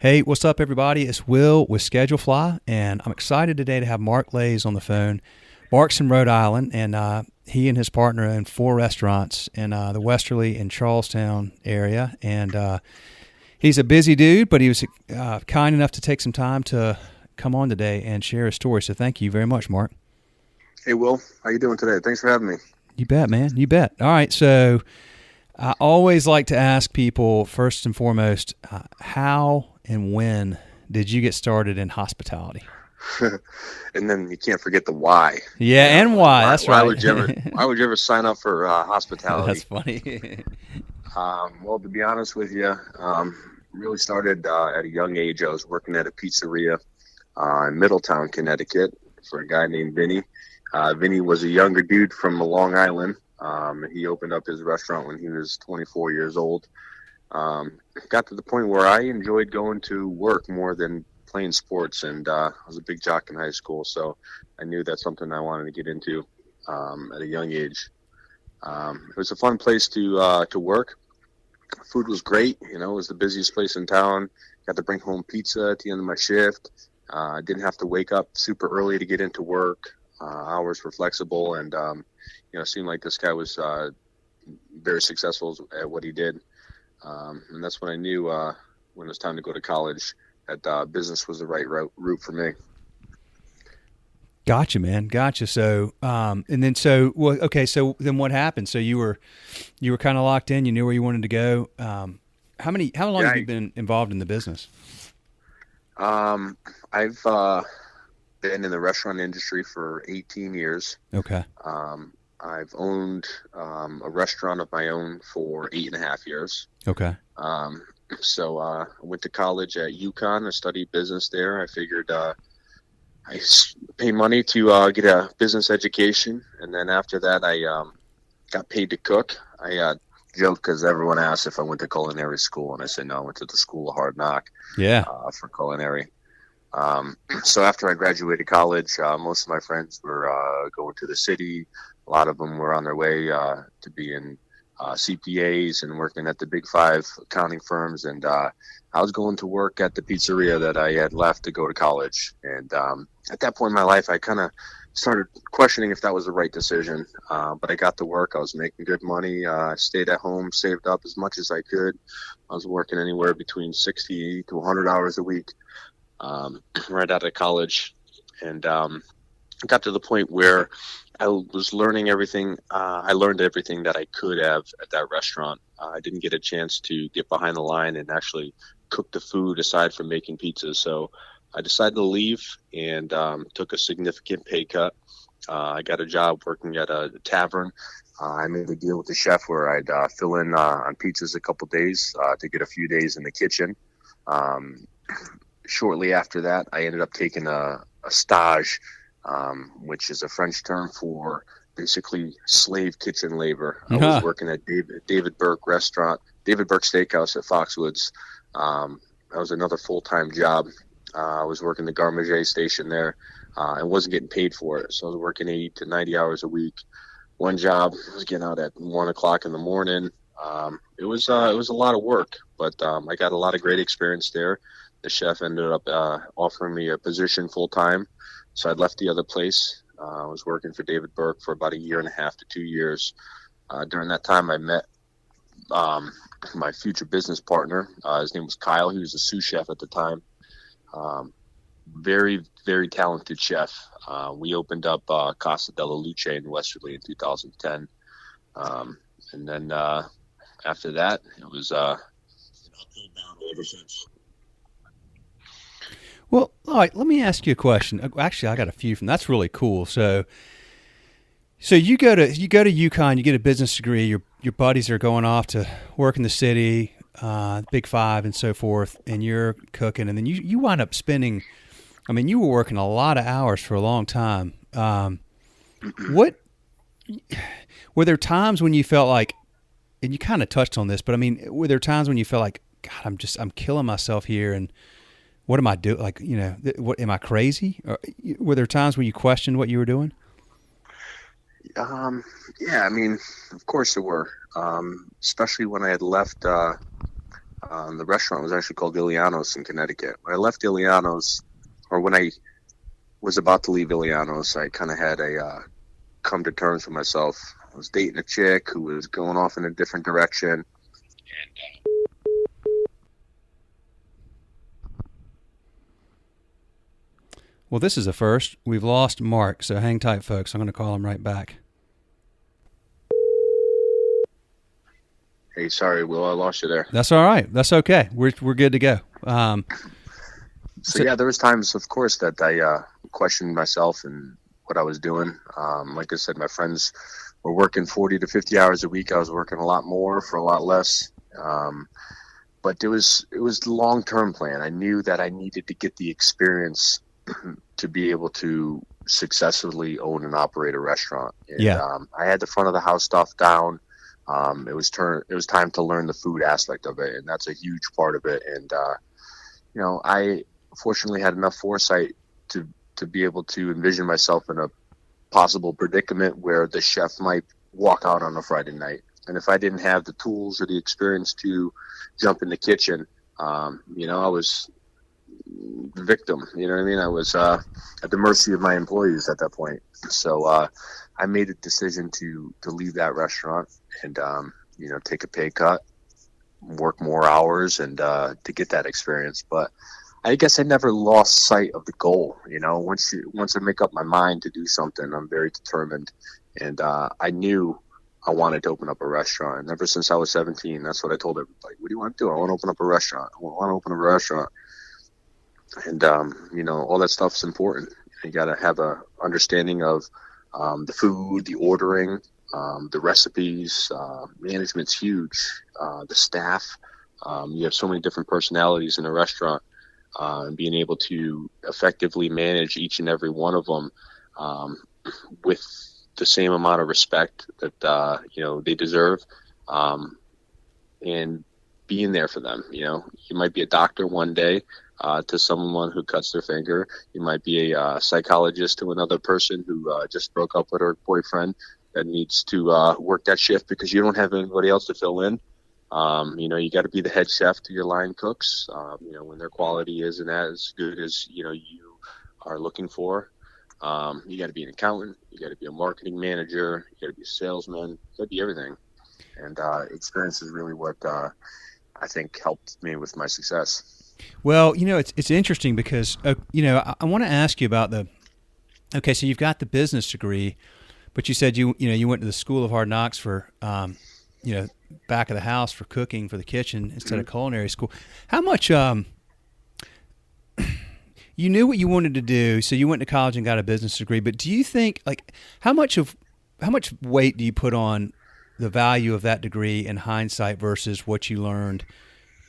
Hey, what's up, everybody? It's Will with Schedule Fly, and I'm excited today to have Mark Lacz on the phone. Mark's in Rhode Island, and he and his partner own 4 restaurants in the Westerly and Charlestown area. And he's a busy dude, but he was kind enough to take some time to come on today and share his story. So thank you very much, Mark. Hey, Will. How you doing today? Thanks for having me. You bet, man. You bet. All right, so I always like to ask people, first and foremost, how and when did you get started in hospitality? And then you can't forget the why. Yeah, and why. That's why right. Why would you ever sign up for hospitality? That's funny. Well, to be honest with you, really started at a young age. I was working at a pizzeria in Middletown, Connecticut, for a guy named Vinny. Vinny was a younger dude from Long Island. He opened up his restaurant when he was 24 years old. Got to the point where I enjoyed going to work more than playing sports, and I was a big jock in high school, so I knew that's something I wanted to get into at a young age. It was a fun place to work. Food was great. It was the busiest place in town. Got to bring home pizza at the end of my shift. I didn't have to wake up super early to get into work. Hours were flexible, and it seemed like this guy was very successful at what he did. And that's when I knew when it was time to go to college that business was the right route for me. Gotcha, man. Gotcha. So, so then what happened? So you were kind of locked in. You knew where you wanted to go. How long have you been involved in the business? I've been in the restaurant industry for 18 years. Okay. I've owned a restaurant of my own for 8.5 years. Okay. So I went to college at UConn. I studied business there. I figured I pay money to get a business education, and then after that I got paid to cook. I joke because everyone asks if I went to culinary school, and I said no, I went to the School of Hard Knock. Yeah. For culinary. So after I graduated college, most of my friends were going to the city. A lot of them were on their way to being CPAs and working at the big 5 accounting firms. And I was going to work at the pizzeria that I had left to go to college. And at that point in my life, I kind of started questioning if that was the right decision. But I got to work. I was making good money. I stayed at home, saved up as much as I could. I was working anywhere between 60 to 100 hours a week right out of college. And got to the point where I was learning everything. I learned everything that I could have at that restaurant. I didn't get a chance to get behind the line and actually cook the food aside from making pizzas. So I decided to leave and took a significant pay cut. I got a job working at a tavern. I made a deal with the chef where I'd fill in on pizzas a couple days to get a few days in the kitchen. Shortly after that, I ended up taking a stage, which is a French term for basically slave kitchen labor. I was working at David Burke Steakhouse at Foxwoods. That was another full-time job. I was working the Garmager station there and wasn't getting paid for it. So I was working 80 to 90 hours a week. One job, I was getting out at 1 o'clock in the morning. It was a lot of work, but I got a lot of great experience there. The chef ended up offering me a position full-time. So I left the other place. I was working for David Burke for about 1.5 to 2 years. During that time, I met my future business partner. His name was Kyle. He was a sous chef at the time. Very, very talented chef. We opened up Casa della Luce in Westerly in 2010. And then after that, it was uphill bound ever since. Well, all right, let me ask you a question. Actually, I got a few from that's really cool. So you go to UConn, you get a business degree, your buddies are going off to work in the city, Big 5 and so forth, and you're cooking, and then you wind up spending, you were working a lot of hours for a long time. What were there times when you felt like, and you kind of touched on this, but were there times when you felt like, God, I'm killing myself here, and what am I doing? Like, what am I crazy? Or, were there times when you questioned what you were doing? Yeah, of course there were. Especially when I had left The restaurant was actually called Iliano's in Connecticut. When I left Iliano's, or when I was about to leave Iliano's, I kind of had a come to terms with myself. I was dating a chick who was going off in a different direction. Well, this is a first. We've lost Mark, so hang tight, folks. I'm going to call him right back. Hey, sorry, Will, I lost you there. That's all right. That's okay. We're good to go. So yeah, there was times, of course, that I questioned myself and what I was doing. Like I said, my friends were working 40 to 50 hours a week. I was working a lot more for a lot less. But it was the long-term plan. I knew that I needed to get the experience to be able to successfully own and operate a restaurant. And, I had the front of the house stuff down. It was time to learn the food aspect of it, and that's a huge part of it. And I fortunately had enough foresight to be able to envision myself in a possible predicament where the chef might walk out on a Friday night, and if I didn't have the tools or the experience to jump in the kitchen, I was the victim. You know what I mean? I was at the mercy of my employees at that point. So I made a decision to leave that restaurant and take a pay cut, work more hours, and to get that experience. But I guess I never lost sight of the goal. Once I make up my mind to do something, I'm very determined, and I knew I wanted to open up a restaurant. And ever since I was 17, that's what I told everybody. What do you want to do? I want to open up a restaurant. I want to open up a restaurant. And all that stuff is important. You got to have a understanding of the food, the ordering, the recipes. Management's huge. The staff. You have so many different personalities in a restaurant, and being able to effectively manage each and every one of them with the same amount of respect that they deserve, and being there for them. You might be a doctor one day to someone who cuts their finger. You might be a psychologist to another person who just broke up with her boyfriend that needs to work that shift because you don't have anybody else to fill in. You got to be the head chef to your line cooks. When their quality isn't as good as you are looking for. You got to be an accountant. You got to be a marketing manager. You got to be a salesman. You got to be everything. And experience is really what I think helped me with my success. Well, it's interesting because I want to ask you about so you've got the business degree, but you said you went to the School of Hard Knocks for back of the house for cooking for the kitchen instead of culinary school. How much you knew what you wanted to do, so you went to college and got a business degree, but do you think how much weight do you put on the value of that degree in hindsight versus what you learned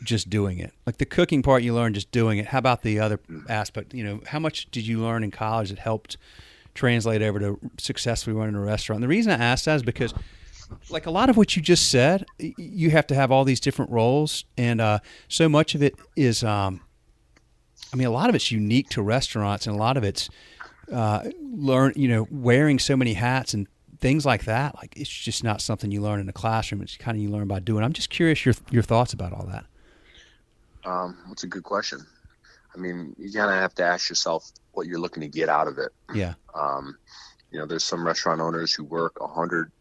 just doing it? Like the cooking part you learned just doing it. How about the other aspect? How much did you learn in college that helped translate over to successfully running a restaurant? And the reason I asked that is because a lot of what you just said, you have to have all these different roles, and so much of it is, a lot of it's unique to restaurants, and a lot of it's wearing so many hats and things like that. It's just not something you learn in a classroom. It's kind of you learn by doing. I'm just curious your thoughts about all that. That's a good question. You kind of have to ask yourself what you're looking to get out of it. Yeah. There's some restaurant owners who work 100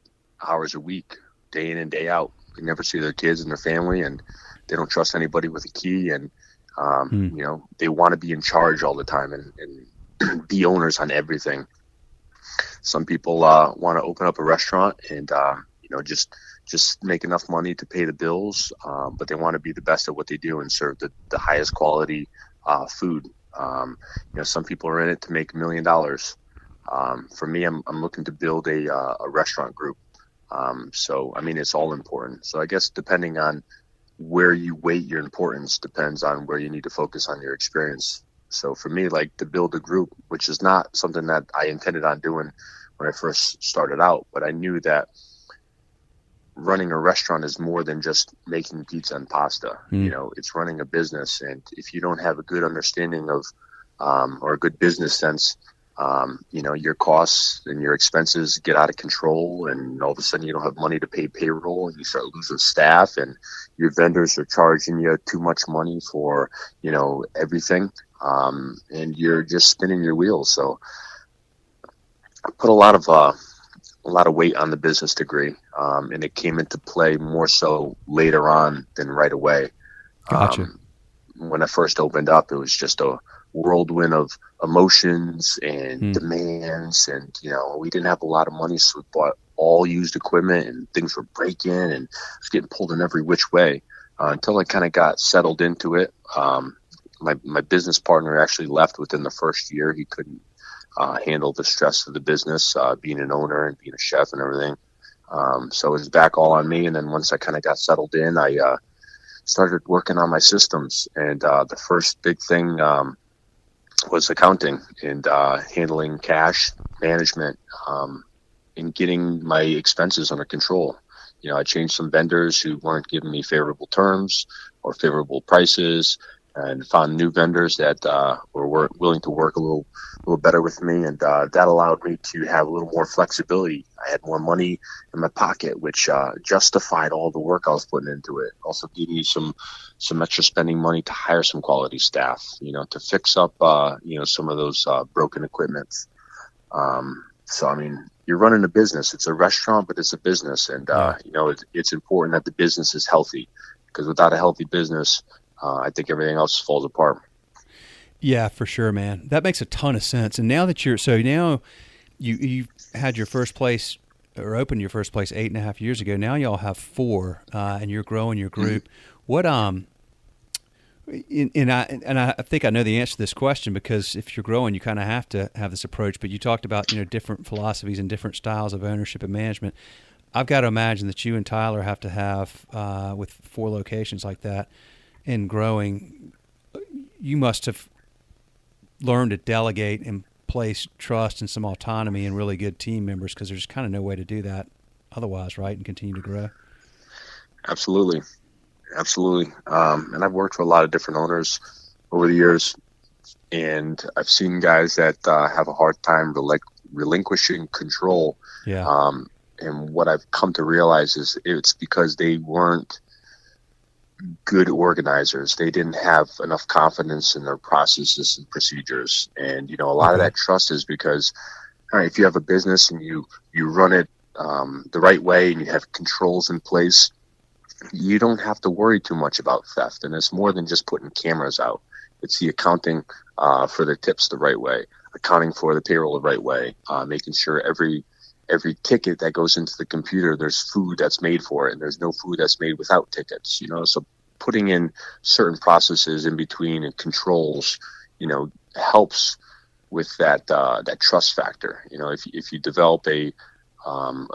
hours a week, day in and day out. They never see their kids and their family, and they don't trust anybody with a key. And, they want to be in charge all the time and be owners on everything. Some people want to open up a restaurant and, just make enough money to pay the bills, but they want to be the best at what they do and serve the highest quality food. Some people are in it to make $1 million. For me, I'm looking to build a restaurant group. It's all important. So I guess depending on where you weight your importance depends on where you need to focus on your experience. So for me, to build a group, which is not something that I intended on doing when I first started out, but I knew that running a restaurant is more than just making pizza and pasta. It's running a business. And if you don't have a good understanding of, or a good business sense Your costs and your expenses get out of control, and all of a sudden you don't have money to pay payroll, and you start losing staff, and your vendors are charging you too much money for, everything. And you're just spinning your wheels. So I put a lot of weight on the business degree, and it came into play more so later on than right away. Gotcha. When I first opened up, it was just a whirlwind of emotions and demands, and we didn't have a lot of money, so we bought all used equipment, and things were breaking, and I was getting pulled in every which way until I kind of got settled into it. My business partner actually left within the first year. He couldn't handle the stress of the business, being an owner and being a chef and everything. So it was back all on me. And then once I kind of got settled in, I started working on my systems. And the first big thing was accounting and handling cash management, and getting my expenses under control. I changed some vendors who weren't giving me favorable terms or favorable prices, and found new vendors that were willing to work a little better with me, and that allowed me to have a little more flexibility. I had more money in my pocket, which justified all the work I was putting into it. Also gave me some extra spending money to hire some quality staff, to fix up some of those broken equipment. So I mean, you're running a business. It's a restaurant, but it's a business, and it's important that the business is healthy, because without a healthy business, I think everything else falls apart. Yeah, for sure, man. That makes a ton of sense. And now that now you had your first place, or opened your first place 8.5 years ago. Now y'all have 4, and you're growing your group. What and I think I know the answer to this question, because if you're growing, you kind of have to have this approach. But you talked about different philosophies and different styles of ownership and management. I've got to imagine that you and Tyler have to have with 4 locations like that. In growing, you must have learned to delegate and place trust and some autonomy and really good team members, because there's kind of no way to do that otherwise, right, and continue to grow. Absolutely. And I've worked for a lot of different owners over the years, and I've seen guys that have a hard time relinquishing control. Yeah. And what I've come to realize is it's because they weren't good organizers. They didn't have enough confidence in their processes and procedures. And, a lot of that trust is because, all right, if you have a business and you run it the right way, and you have controls in place, you don't have to worry too much about theft. And it's more than just putting cameras out. It's the accounting for the tips the right way, accounting for the payroll the right way, making sure every ticket that goes into the computer, there's food that's made for it, and there's no food that's made without tickets, so putting in certain processes in between and controls, helps with that trust factor. If you develop a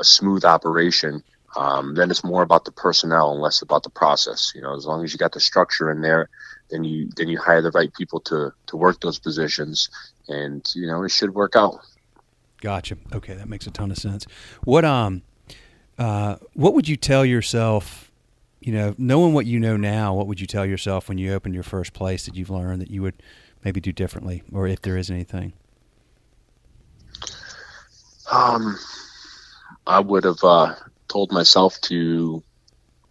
smooth operation, then it's more about the personnel and less about the process. As long as you got the structure in there, then you hire the right people to work those positions, and it should work out. Gotcha. Okay, that makes a ton of sense. What would you tell yourself, knowing what you know now, what would you tell yourself when you opened your first place that you've learned that you would maybe do differently, or if there is anything? I would have told myself to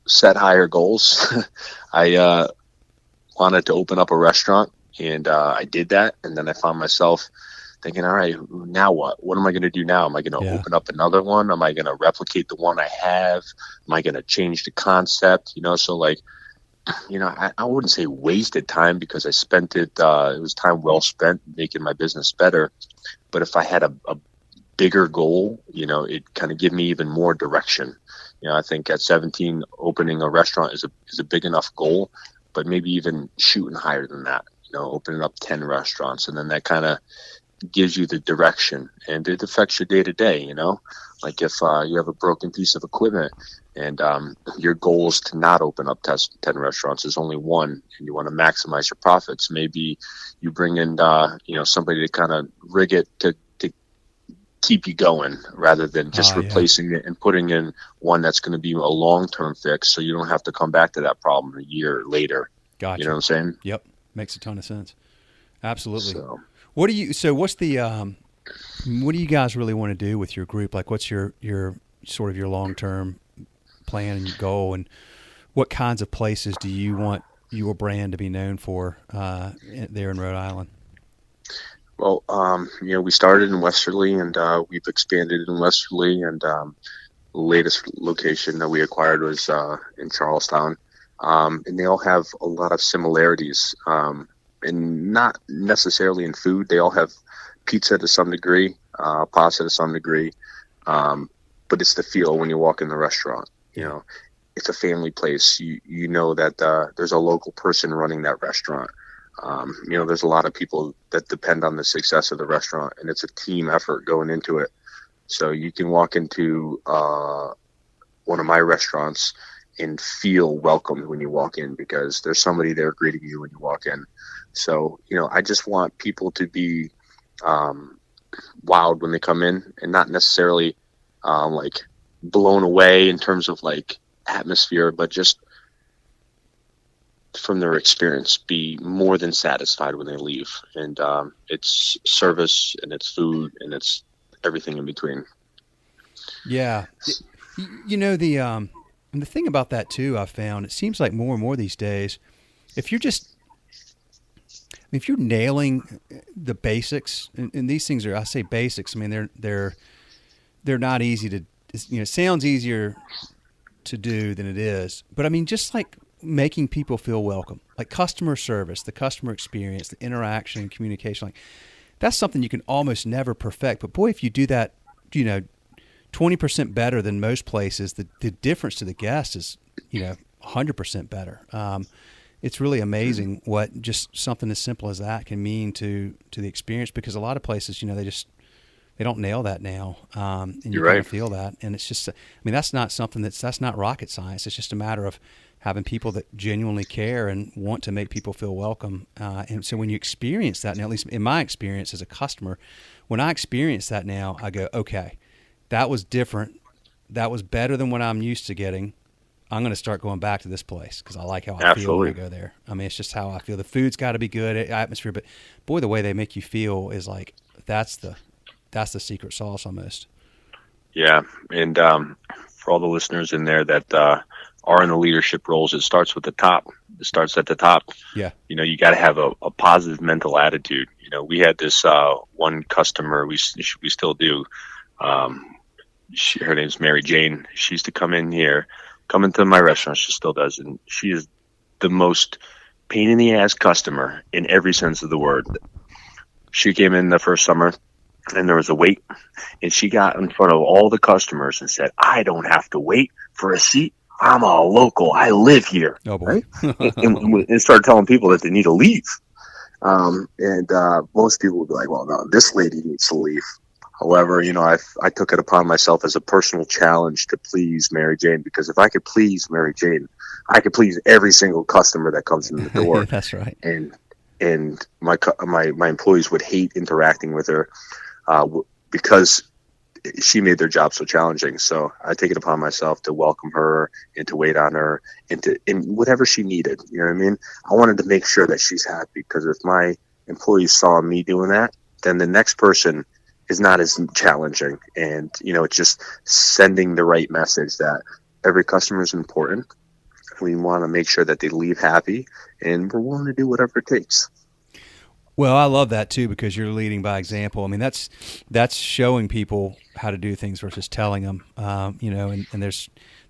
set higher goals. I wanted to open up a restaurant, and I did that, and then I found myself thinking, all right, now what? What am I going to do now? Am I going to open up another one? Am I going to replicate the one I have? Am I going to change the concept? So I wouldn't say wasted time, because I spent it. It was time well spent making my business better. But if I had a bigger goal, it kind of give me even more direction. I think at 17, opening a restaurant is a big enough goal, but maybe even shooting higher than that. Opening up 10 restaurants, and then that kind of gives you the direction, and it affects your day to day. Like if you have a broken piece of equipment, and your goal is to not open up 10 restaurants, there's only one, and you want to maximize your profits. Maybe you bring in somebody to kind of rig it to keep you going, rather than just replacing it and putting in one that's going to be a long-term fix, so you don't have to come back to that problem a year later. Gotcha. You know what I'm saying? Yep, makes a ton of sense. Absolutely. What's the What do you guys really want to do with your group? Like, what's your sort of your long-term plan and goal, and what kinds of places do you want your brand to be known for there in Rhode Island? Well, we started in Westerly, and we've expanded in Westerly, and the latest location that we acquired was in Charlestown. And they all have a lot of similarities, and not necessarily in food. They all have pizza to some degree, pasta to some degree, but it's the feel when you walk in the restaurant. It's a family place. You know that there's a local person running that restaurant. There's a lot of people that depend on the success of the restaurant, and it's a team effort going into it. So you can walk into one of my restaurants and feel welcomed when you walk in, because there's somebody there greeting you when you walk in. So, I just want people to be wowed when they come in, and not necessarily like blown away in terms of like atmosphere, but just from their experience, be more than satisfied when they leave. And it's service, and it's food, and it's everything in between. Yeah. The thing about that too, I've found, it seems like more and more these days, if you're nailing the basics, and these things are, I say basics, I mean, they're not easy to, it sounds easier to do than it is, but I mean, just like making people feel welcome, like customer service, the customer experience, the interaction and communication, like that's something you can almost never perfect. But boy, if you do that, 20% better than most places, the difference to the guest is, 100% better. It's really amazing what just something as simple as that can mean to the experience, because a lot of places, they don't nail that now. And you kind of feel that. And it's just, that's not something that's not rocket science. It's just a matter of having people that genuinely care and want to make people feel welcome. And so when you experience that now, at least in my experience as a customer, when I experience that now, I go, okay, that was different. That was better than what I'm used to getting. I'm going to start going back to this place because I like how I feel when I go there. It's just how I feel. The food's got to be good, atmosphere, but boy, the way they make you feel is like that's the secret sauce almost. Yeah, and for all the listeners in there that are in the leadership roles, it starts with the top. It starts at the top. Yeah. You got to have a positive mental attitude. We had this one customer, we still do. Her name's Mary Jane. She used to come into my restaurant. She still does. And she is the most pain in the ass customer in every sense of the word. She came in the first summer, and there was a wait, and she got in front of all the customers and said, "I don't have to wait for a seat. I'm a local. I live here." Oh boy. Right? and started telling people that they need to leave. Most people would be like, "Well, no, this lady needs to leave." However, I took it upon myself as a personal challenge to please Mary Jane, because if I could please Mary Jane, I could please every single customer that comes in the door. That's right. And my employees would hate interacting with her because she made their job so challenging. So I take it upon myself to welcome her and to wait on her and whatever she needed. You know what I mean? I wanted to make sure that she's happy, because if my employees saw me doing that, then the next person is not as challenging. And, it's just sending the right message that every customer is important. We want to make sure that they leave happy, and we're willing to do whatever it takes. Well, I love that too, because you're leading by example. That's showing people how to do things versus telling them, and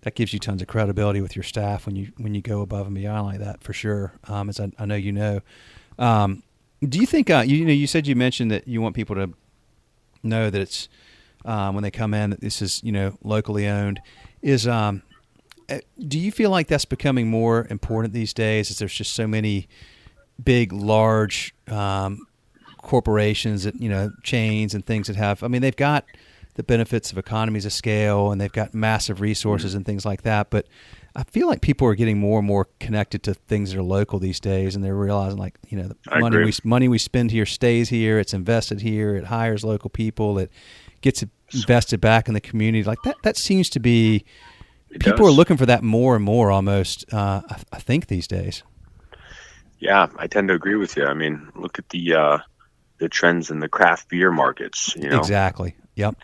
that gives you tons of credibility with your staff when you go above and beyond like that, for sure. As I know, do you think, you said, you mentioned that you want people to know that it's, when they come in, that this is, locally owned. Do you feel like that's becoming more important these days, as there's just so many big, large corporations that, chains and things that have, they've got the benefits of economies of scale, and they've got massive resources and things like that. But I feel like people are getting more and more connected to things that are local these days, and they're realizing, like, the money we spend here stays here. It's invested here. It hires local people. It gets invested back in the community. Like that seems to be, people are looking for that more and more almost, I think, these days. Yeah, I tend to agree with you. Look at the the trends in the craft beer markets. Exactly. Yep.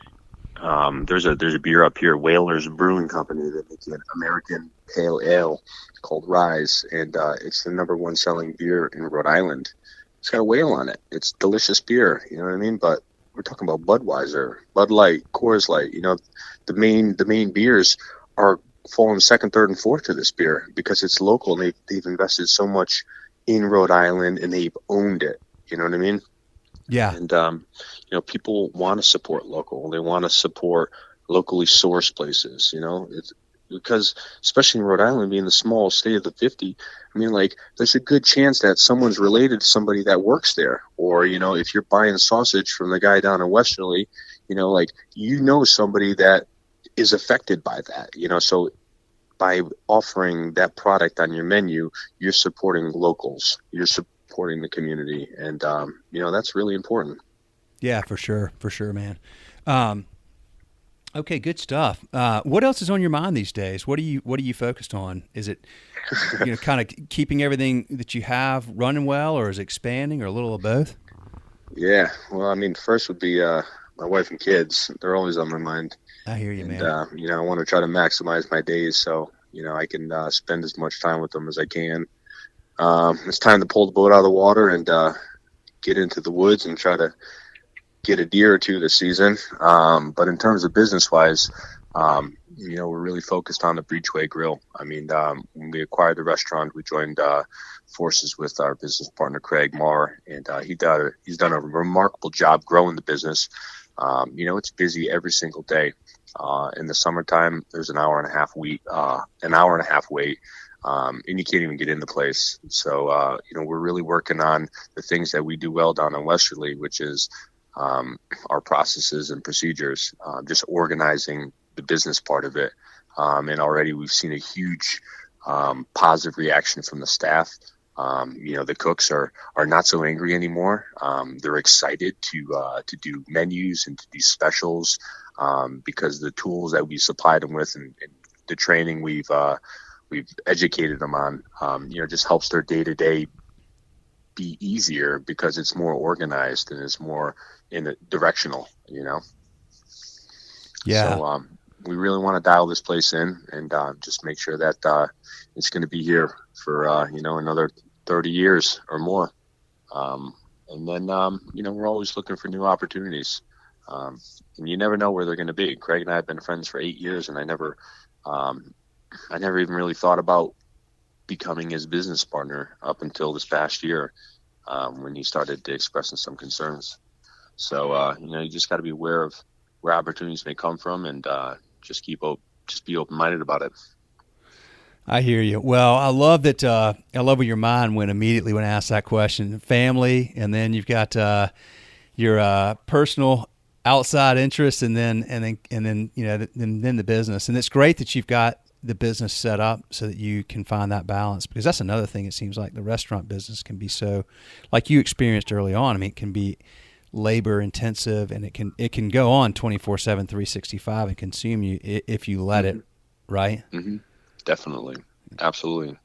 There's a beer up here, Whalers Brewing Company, that makes an American pale ale called Rise, and it's the number one selling beer in Rhode Island. It's got a whale on it. It's delicious beer, you know what I mean? But we're talking about Budweiser, Bud Light, Coors Light. The main beers are falling second, third, and fourth to this beer because it's local and they've invested so much in Rhode Island and they've owned it. You know what I mean? Yeah. And people want to support local. They want to support locally sourced places. It's because, especially in Rhode Island, being the small state of the 50, I mean, like, there's a good chance that someo's related to somebody that works there. Or, if you're buying sausage from the guy down in Westerly, somebody that is affected by that. So by offering that product on your menu, you're supporting locals. You're supporting the community, and that's really important. Yeah, for sure, man. Okay, good stuff. What else is on your mind these days? What are you focused on? Is it kind of keeping everything that you have running well, or is it expanding, or a little of both? Yeah, well, I mean, first would be my wife and kids. They're always on my mind. I hear you, man. I want to try to maximize my days so I can spend as much time with them as I can. It's time to pull the boat out of the water and get into the woods and try to get a deer or two this season. But in terms of business-wise, we're really focused on the Breachway Grill. I mean, when we acquired the restaurant, we joined forces with our business partner, Craig Marr, and he's done a remarkable job growing the business. It's busy every single day. In the summertime, there's an hour and a half wait, and you can't even get in the place. So, we're really working on the things that we do well down in Westerly, which is our processes and procedures, just organizing the business part of it. And already we've seen a huge positive reaction from the staff. The cooks are not so angry anymore. They're excited to do menus and to do specials because the tools that we supplied them with and the training we've educated them on, just helps their day-to-day be easier because it's more organized and it's more directional, Yeah. So we really want to dial this place in and just make sure that it's going to be here for another 30 years or more. And then we're always looking for new opportunities. And you never know where they're going to be. Craig and I have been friends for 8 years, and I never even really thought about becoming his business partner up until this past year when he started expressing some concerns. So, you just got to be aware of where opportunities may come from and just be open-minded about it. I hear you. Well, I love that. I love where your mind went immediately when I asked that question. Family, and then you've got your personal outside interests, and then the business. And it's great that you've got the business set up so that you can find that balance, because that's another thing. It seems like the restaurant business can be so, like you experienced early on. I mean, it can be labor intensive, and it can go on 24/7, 365 and consume you if you let it, right? Mm-hmm. Definitely. Absolutely.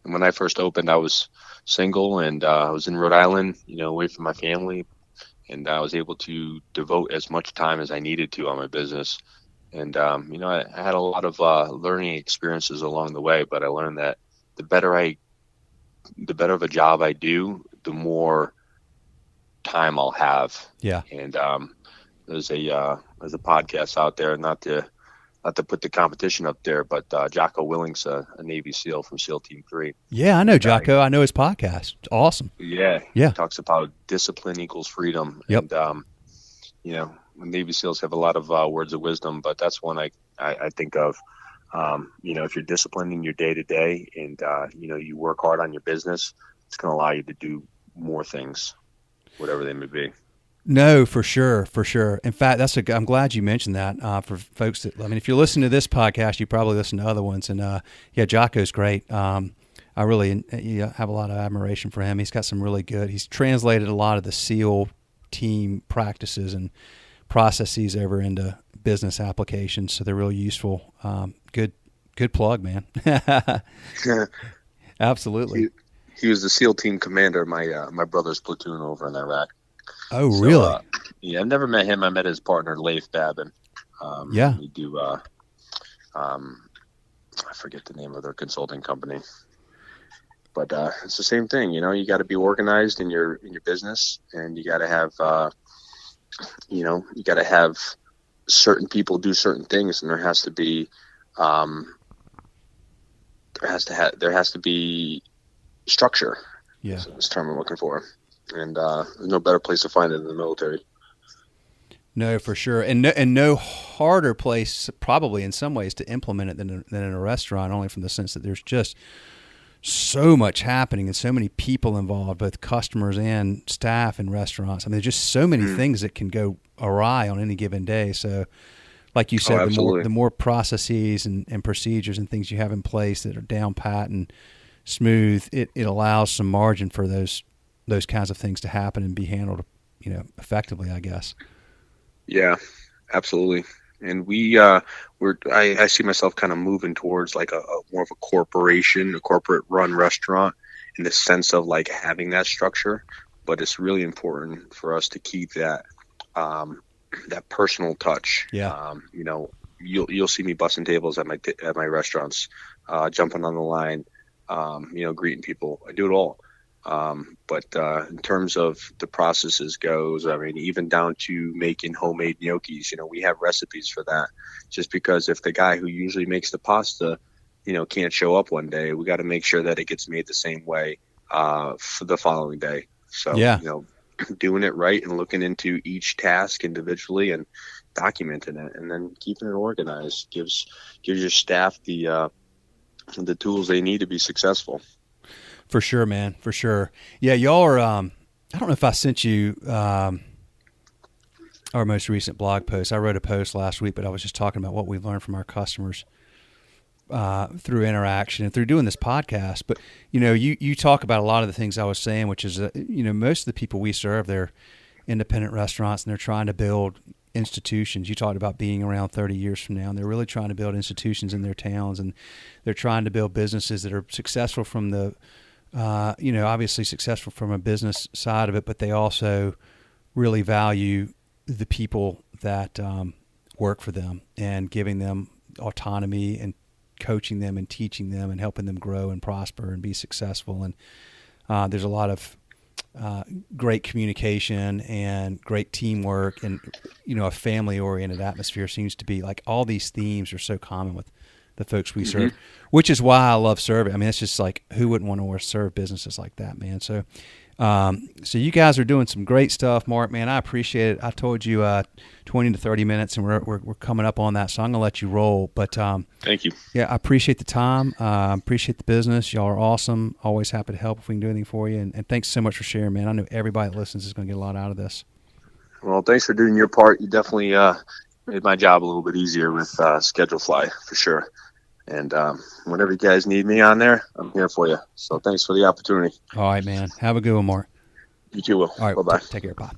And when I first opened, I was single and I was in Rhode Island, away from my family, and I was able to devote as much time as I needed to on my business. And, I had a lot of learning experiences along the way, but I learned that the better of a job I do, the more time I'll have. Yeah. And there's a podcast out there, not to put the competition up there, but Jocko Willing's a Navy SEAL from SEAL Team 3. Yeah, I know Jocko. I know his podcast. It's awesome. Yeah. Yeah. He talks about discipline equals freedom. Yep. And, Navy SEALs have a lot of words of wisdom, but that's one I think of. If you're disciplined in your day-to-day and, you work hard on your business, it's going to allow you to do more things, whatever they may be. No, for sure. In fact, I'm glad you mentioned that for folks if you're listening to this podcast, you probably listen to other ones. And Jocko's great. I really have a lot of admiration for him. He's got some really good. He's translated a lot of the SEAL team practices and processes over into business applications, so they're really useful. Good plug, man. Absolutely. He was the SEAL team commander of my brother's platoon over in Iraq. Oh, So, really? yeah, I've never met him. I met his partner, Leif Babin. Yeah. We do, I forget the name of their consulting company, but it's the same thing. You got to be organized in your business, and you got to have, you got to have certain people do certain things, and there has to be, um, there has to be structure. Yeah. Is this term I'm looking for, and there's no better place to find it than the military. No, for sure, and no harder place probably in some ways to implement it than in a restaurant. Only from the sense that there's just so much happening and so many people involved, both customers and staff in restaurants. I mean, there's just so many things that can go awry on any given day. So, like you said, the more processes and procedures and things you have in place that are down pat and smooth, it allows some margin for those kinds of things to happen and be handled, effectively, I guess. Yeah, absolutely. And I see myself kind of moving towards like a more of a corporation, a corporate run restaurant in the sense of like having that structure. But it's really important for us to keep that personal touch. Yeah. You'll see me bussing tables at my restaurants, jumping on the line, greeting people. I do it all. But in terms of the processes goes, I mean, even down to making homemade gnocchis, we have recipes for that. Just because if the guy who usually makes the pasta, can't show up one day, we got to make sure that it gets made the same way for the following day. So, yeah. Doing it right and looking into each task individually and documenting it, and then keeping it organized gives your staff the tools they need to be successful. For sure, man. For sure. Yeah, y'all are. I don't know if I sent you our most recent blog post. I wrote a post last week, but I was just talking about what we've learned from our customers through interaction and through doing this podcast. But you talk about a lot of the things I was saying, which is most of the people we serve, they're independent restaurants and they're trying to build institutions. You talked about being around 30 years from now, and they're really trying to build institutions in their towns, and they're trying to build businesses that are successful from the obviously successful from a business side of it, but they also really value the people that work for them and giving them autonomy and coaching them and teaching them and helping them grow and prosper and be successful. And there's a lot of great communication and great teamwork, and a family-oriented atmosphere seems to be like all these themes are so common with the folks we serve, which is why I love serving. I mean, it's just like, who wouldn't want to serve businesses like that, man? So, so you guys are doing some great stuff, Mark, man. I appreciate it. I told you 20 to 30 minutes, and we're coming up on that, so I'm going to let you roll. But thank you. Yeah, I appreciate the time. Appreciate the business. Y'all are awesome. Always happy to help if we can do anything for you. And thanks so much for sharing, man. I know everybody that listens is going to get a lot out of this. Well, thanks for doing your part. You definitely made my job a little bit easier with Schedule Fly, for sure. And whenever you guys need me on there, I'm here for you. So thanks for the opportunity. All right, man. Have a good one, Mark. You too, Will. All right. Bye-bye. Take care. Bye.